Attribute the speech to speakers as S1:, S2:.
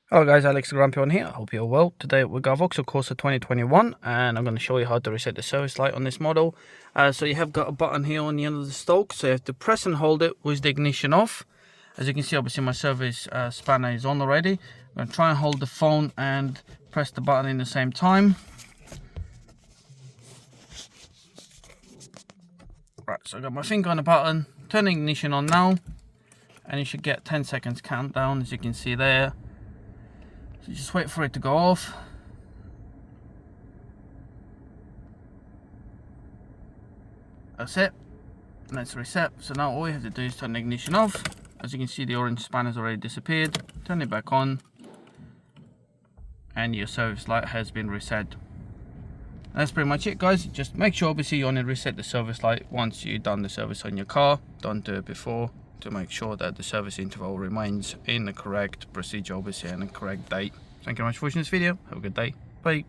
S1: Hello guys, Alex the Grumpy on here. I hope you're well. Today we got Vauxhall Corsa 2021 and I'm going to show you how to reset the service light on this model. So you have got a button here on the end of the stalk, so you have to press and hold it with the ignition off. As you can see, obviously my service spanner is on already. I'm going to try and hold the phone and press the button in the same time. Right, so I got my finger on the button, turn the ignition on now, and you should get 10 seconds countdown, as you can see there. So just wait for it to go off. That's it. Let's reset. So now all you have to do is turn the ignition off. As you can see, the orange spanner's already disappeared. Turn it back on, and your service light has been reset. That's pretty much it, guys. Just make sure obviously you only reset the service light once you've done the service on your car. Don't do it before, to make sure that the service interval remains in the correct procedure, obviously, and the correct date. Thank you very much for watching this video. Have a good day. Bye.